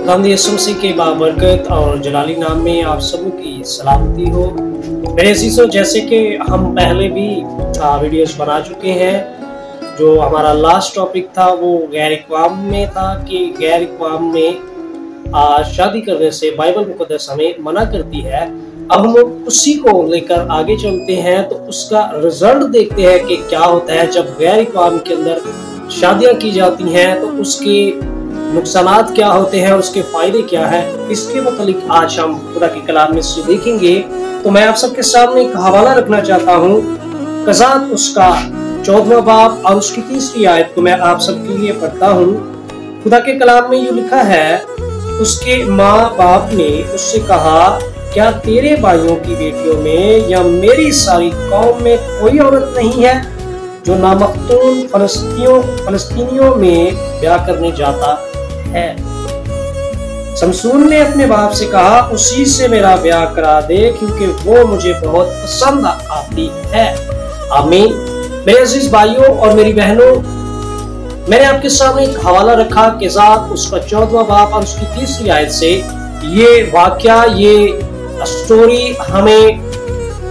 खुदावंद यीशु मसीह के बाबरकत और जलाली नाम में आप सबों की सलामती हो। मेरे अजीजों, जैसे कि हम पहले भी वीडियोस बना चुके हैं, जो हमारा लास्ट टॉपिक था वो गैर इक़वाम में था कि गैर इक़वाम में शादी करने से बाइबल मुक़द्दस हमें मना करती है। अब हम उसी को लेकर आगे चलते हैं तो उसका रिजल्ट देखते हैं कि क्या होता है जब गैर इक़वाम के अंदर शादियां की जाती हैं, तो उसके नुकसानात क्या होते हैं, उसके फायदे क्या हैं। इसके मुतालिक आज हम खुदा के कलाम में से देखेंगे। तो मैं आप सबके सामने एक हवाला रखना चाहता हूँ, कज़ात उसका 14वां बाब और उसकी 3री आयत को मैं आप सबके लिए पढ़ता हूँ। खुदा के कलाम में यूं लिखा है, उसके माँ बाप ने उससे कहा, क्या तेरे भाइयों की बेटियों में या मेरी सारी कौम में कोई औरत नहीं है जो नामख्तून फलस्तीनियों में ब्याह करने जाता है। शमसून ने अपने बाप से कहा, उसी से मेरा ब्याह करा दे क्योंकि वो मुझे बहुत पसंद आती है। आमीन। मेरे अजीज भाइयों और मेरी बहनों, मैंने आपके सामने एक हवाला रखा कज़ात उसका 14वां बाब और उसकी 3री आयत से। ये वाकया, ये स्टोरी हमें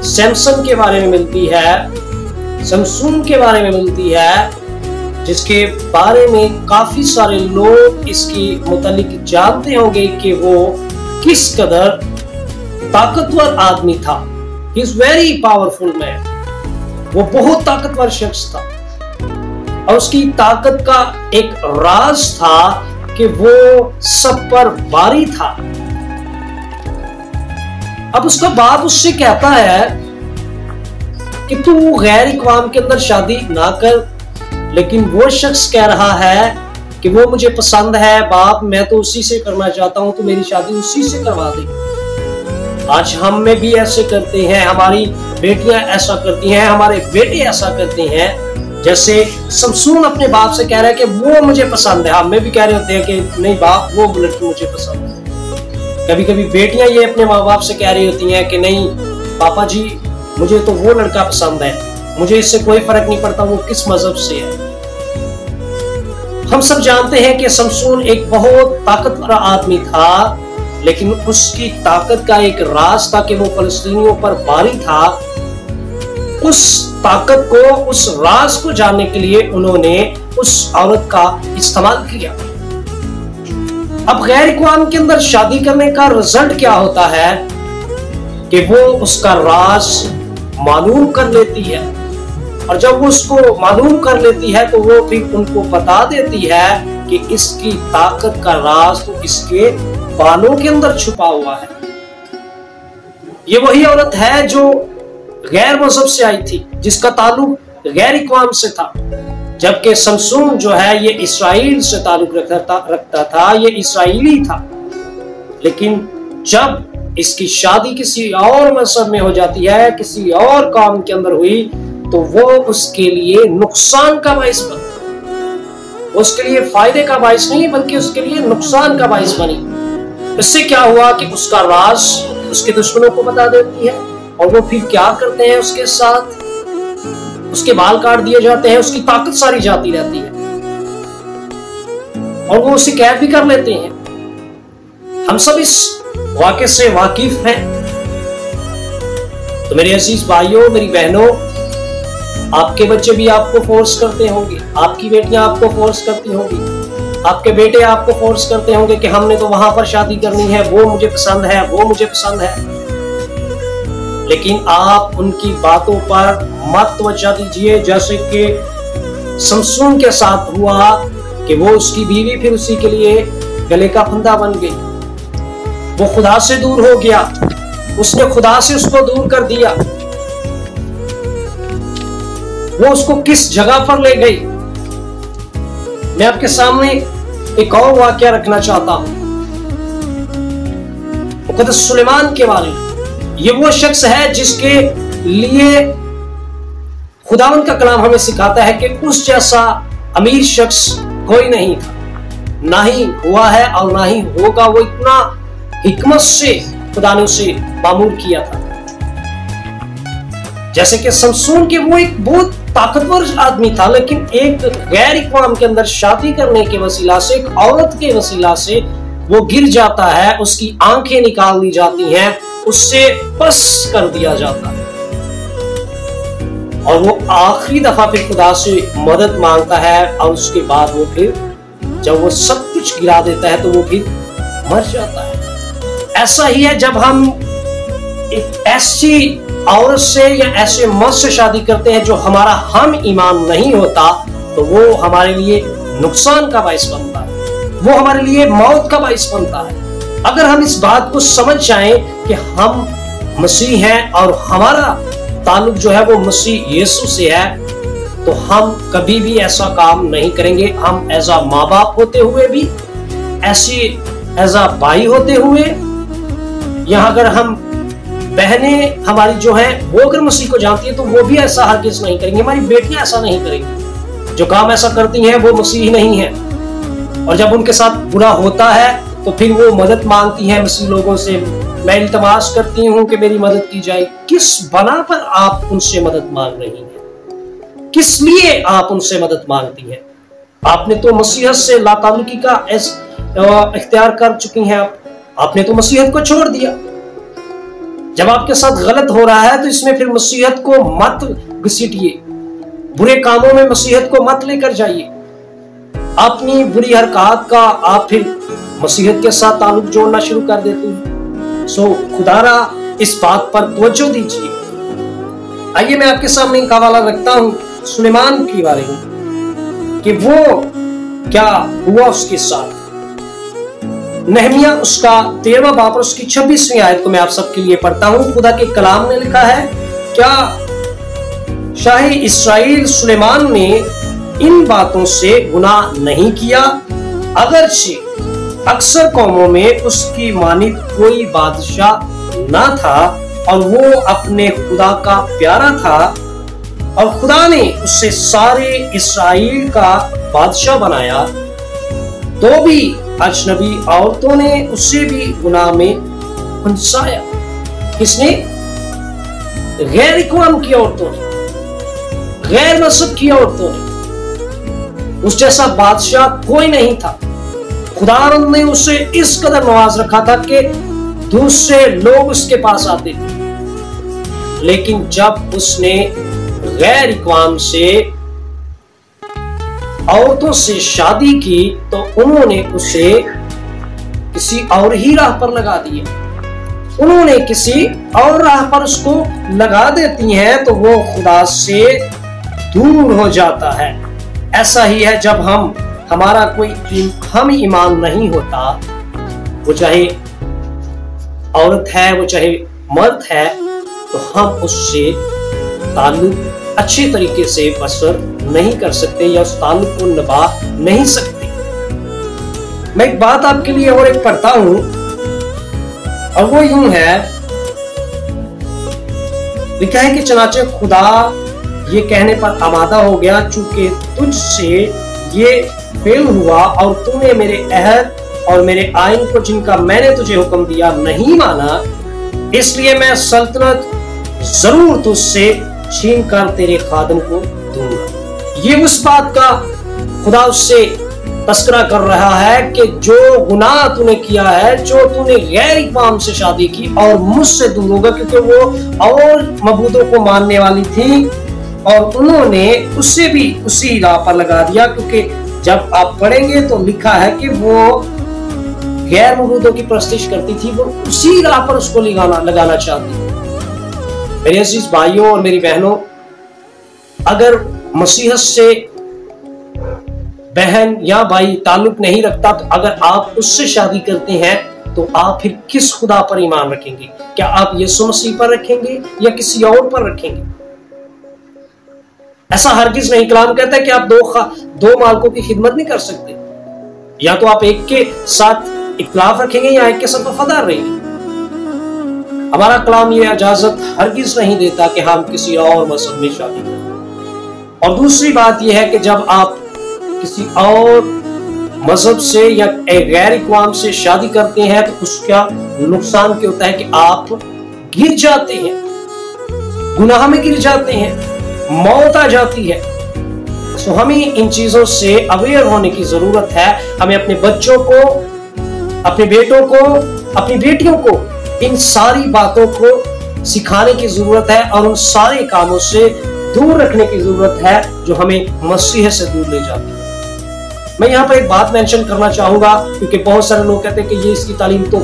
सैमसन के बारे में मिलती है, शमसून के बारे में मिलती है, जिसके बारे में काफी सारे लोग इसकी मुतालिक जानते होंगे कि वो किस कदर ताकतवर आदमी था। He is very powerful man. वो बहुत ताकतवर शख्स था और उसकी ताकत का एक राज था कि वो सब पर भारी था। अब उसका बाप उससे कहता है कि तू गैर इक़वाम के अंदर शादी ना कर, लेकिन वो शख्स कह रहा है कि वो मुझे पसंद है बाप, मैं तो उसी से करना चाहता हूं, तो मेरी शादी उसी से करवा दे। आज हम में भी ऐसे करते हैं, हमारी बेटियां ऐसा करती हैं, हमारे बेटे ऐसा करते हैं। जैसे शमसून अपने बाप से कह रहा है कि वो मुझे पसंद है, हम में भी कह रहे होते हैं कि नहीं बाप, वो लड़की मुझे पसंद है। कभी कभी बेटियां ये अपने माँ बाप से कह रही होती हैं कि नहीं पापा जी, मुझे तो वो लड़का पसंद है, मुझे इससे कोई फर्क नहीं पड़ता वो किस मजहब से है। हम सब जानते हैं कि शमसून एक बहुत ताकतवर आदमी था, लेकिन उसकी ताकत का एक राज था कि वो फलस्तीनियों पर भारी था। उस ताकत को, उस राज को जानने के लिए उन्होंने उस औरत का इस्तेमाल किया। अब गैर इक़वाम के अंदर शादी करने का रिजल्ट क्या होता है कि वो उसका राज मालूम कर लेती है, और जब वो उसको मालूम कर लेती है तो वो फिर उनको बता देती है कि इसकी ताकत का राज तो इसके बालों के अंदर छुपा हुआ है। ये वही औरत है जो गैर मजहब से आई थी, जिसका ताल्लुक गैर इक़वाम से था, जबकि शमसून जो है ये इस्राइल से ताल्लुक रखता था, ये इस्राइली था। लेकिन जब इसकी शादी किसी और मजहब में हो जाती है, किसी और कौम के अंदर हुई, तो वो उसके लिए नुकसान का बाइस बनी। उसके लिए फायदे का बाइस नहीं बल्कि उसके लिए नुकसान का बाइस बनी। इससे क्या हुआ कि उसका राज उसके दुश्मनों को बता देती है, और वो फिर क्या करते हैं उसके साथ, उसके बाल काट दिए जाते हैं, उसकी ताकत सारी जाती रहती है और वो उसे कैद भी कर लेते हैं। हम सब इस वाक़े से वाकिफ हैं। तो मेरे अजीज भाइयों, मेरी बहनों, आपके बच्चे भी आपको फोर्स करते होंगे, आपकी बेटियां आपको फोर्स करती होंगी, आपके बेटे आपको फोर्स करते होंगे कि हमने तो वहां पर शादी करनी है, वो मुझे पसंद है, वो मुझे पसंद है। लेकिन आप उनकी बातों पर मत तवज्जो दीजिए, जैसे कि शमसून के साथ हुआ कि वो उसकी बीवी फिर उसी के लिए गले का फंदा बन गई। वो खुदा से दूर हो गया, उसने खुदा से उसको दूर कर दिया। वो उसको किस जगह पर ले गई। मैं आपके सामने एक और वाकया रखना चाहता हूं, मुक़द्दस सुलेमान के बारे में। ये वो शख्स है जिसके लिए खुदावंद का कलाम हमें सिखाता है कि उस जैसा अमीर शख्स कोई नहीं था, ना ही हुआ है और ना ही होगा। वो इतना हिकमत से खुदा ने उसे मामूर किया था। जैसे कि शमसून के वो एक बहुत ताकतवर आदमी था, लेकिन एक गैर इक़वाम के अंदर शादी करने के वसीला से, एक औरत के वसीला से वो गिर जाता है, उसकी आंखें निकाल दी जाती हैं, उससे बस कर दिया जाता है और वो आखिरी दफा फिर खुदा से मदद मांगता है और उसके बाद वो फिर जब वो सब कुछ गिरा देता है तो वो फिर मर जाता है। ऐसा ही है जब हम एक ऐसी औरत से या ऐसे मर्द से शादी करते हैं जो हमारा हम ईमान नहीं होता, तो वो हमारे लिए नुकसान का बाइस बनता है, वो हमारे लिए मौत का बाइस बनता है। अगर हम इस बात को समझ जाएं कि हम मसीह हैं और हमारा ताल्लुक जो है वो मसीह यीशु से है, तो हम कभी भी ऐसा काम नहीं करेंगे। हम एज अ माँ बाप होते हुए भी, ऐसी एज अ भाई होते हुए, यहाँ अगर हम बहनें हमारी जो है वो अगर मसीह को जानती है तो वो भी ऐसा हरगिज़ नहीं करेंगे। हमारी बेटियां ऐसा नहीं करेंगी। जो काम ऐसा करती हैं वो मसीह नहीं है, और जब उनके साथ बुरा होता है तो फिर वो मदद मांगती हैं मसीह लोगों से। मैं इल्तमास करती हूँ कि मेरी मदद की जाए। किस बना पर आप उनसे मदद मांग रही हैं? किस लिए आप उनसे मदद मांगती हैं? आपने तो मसीहत से लाताल्लुकी का इख्तियार कर चुकी हैं। आपने तो मसीहत को छोड़ दिया। जब आपके साथ गलत हो रहा है तो इसमें फिर मसीहत को मत घसीटिए, बुरे कामों में मसीहत को मत लेकर जाइए। अपनी बुरी हरकत का आप फिर मसीहत के साथ ताल्लुक जोड़ना शुरू कर देते हैं। सो खुदारा इस बात पर तवज्जो दीजिए। आइए मैं आपके सामने एक हवाला रखता हूं सुलेमान के बारे में कि वो क्या हुआ उसके साथ। नहमिया उसका 13वां बाब और उसकी 26वीं आयत को मैं आप सबके लिए पढ़ता हूं। खुदा के कलाम ने लिखा है, क्या शाही इस्राएल सुलेमान ने इन बातों से गुनाह नहीं किया? अगरचे अक्सर कौमों में उसकी मानित कोई बादशाह ना था और वो अपने खुदा का प्यारा था, और खुदा ने उससे सारे इस्राएल का बादशाह बनाया, तो भी अजनबी औरतों ने उसे भी गुनाह में फंसाया। किसने? गैर इक़वाम की औरतों ने, गैर मजहब की औरतों ने। उस जैसा बादशाह कोई नहीं था। खुदावंद ने उसे इस कदर नवाज रखा था कि दूसरे लोग उसके पास आते थे, लेकिन जब उसने गैर इक़वाम से औरतों से शादी की तो उन्होंने उसे किसी और ही राह पर लगा दिया। उन्होंने किसी और राह पर उसको लगा देती हैं तो वो खुदा से दूर हो जाता है। ऐसा ही है जब हमारा कोई हम ईमान नहीं होता, वो चाहे औरत है वो चाहे मर्द है, तो हम उससे ताल्लुक अच्छे तरीके से बसर नहीं कर सकते या उस ताल्लुक को निभा नहीं सकते। मैं एक बात आपके लिए और एक पढ़ता हूं और वो यूं है, लिखा है कि चनाचे खुदा ये कहने पर आमादा हो गया, चूंकि तुझसे ये फेल हुआ और तूने मेरे अहद और मेरे आइन को जिनका मैंने तुझे हुक्म दिया नहीं माना, इसलिए मैं सल्तनत जरूर तुझसे छीन कर तेरे खादम को दूंगा। ये उस बात का खुदा उससे तस्करा कर रहा है कि जो गुनाह तूने किया है, जो तूने गैर इक़वाम से शादी की और मुझसे दूर होगा, क्योंकि वो और मबूदों को मानने वाली थी और उन्होंने उससे भी उसी राह पर लगा दिया। क्योंकि जब आप पढ़ेंगे तो लिखा है कि वो गैर मबूदों की परस्तिश करती थी, वो उसी राह पर उसको लगाना चाहती थी। मेरे अजीज भाइयों और मेरी बहनों, अगर मसीहत से बहन या भाई ताल्लुक नहीं रखता, तो अगर आप उससे शादी करते हैं तो आप फिर किस खुदा पर ईमान रखेंगे? क्या आप यीशु मसीह पर रखेंगे या किसी और पर रखेंगे? ऐसा हरगिज नहीं। कलाम कहता है कि आप दो मालिकों की खिदमत नहीं कर सकते। या तो आप एक के साथ इख्तिलाफ रखेंगे या एक के साथ वफादार रहेंगे। हमारा कलाम ये इजाजत हरगिज नहीं देता कि हम किसी और मजहब में शादी करें। और दूसरी बात यह है कि जब आप किसी और मजहब से या गैर इक़वाम से शादी करते हैं तो उसका नुकसान क्या होता है कि आप गिर जाते हैं, गुनाह में गिर जाते हैं, मौत आ जाती है। तो हमें इन चीजों से अवेयर होने की जरूरत है। हमें अपने बच्चों को अपने बेटों को, अपनी बेटियों को इन सारी बातों को सिखाने की जरूरत है और उन सारे कामों से दूर रखने की जरूरत है जो हमें मसीह से दूर ले जाती है। मैं यहाँ पर एक बात मेंशन करना चाहूंगा, क्योंकि बहुत सारे लोग कहते हैं कि ये इसकी तालीम तो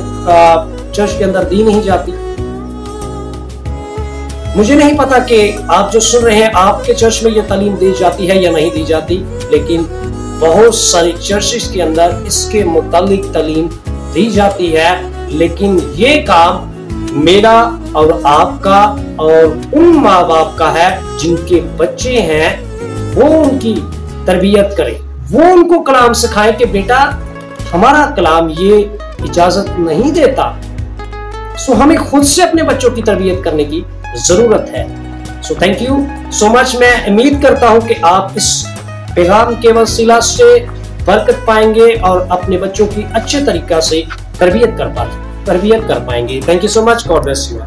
चर्च के अंदर दी नहीं जाती। मुझे नहीं पता कि आप जो सुन रहे हैं आपके चर्च में ये तालीम दी जाती है या नहीं दी जाती, लेकिन बहुत सारी चर्चेस के अंदर इसके मुतालिक तालीम दी जाती है। लेकिन ये काम मेरा और आपका और उन माँ बाप का है जिनके बच्चे हैं, वो उनकी तरबियत करें, वो उनको कलाम सिखाए कि बेटा हमारा कलाम ये इजाजत नहीं देता। सो हमें खुद से अपने बच्चों की तरबियत करने की जरूरत है। So thank you so much. मैं उम्मीद करता हूं कि आप इस पैगाम के वसीला से बरकत पाएंगे और अपने बच्चों की अच्छे तरीका से तरबियत कर पाएंगे। Thank you so much. God bless you.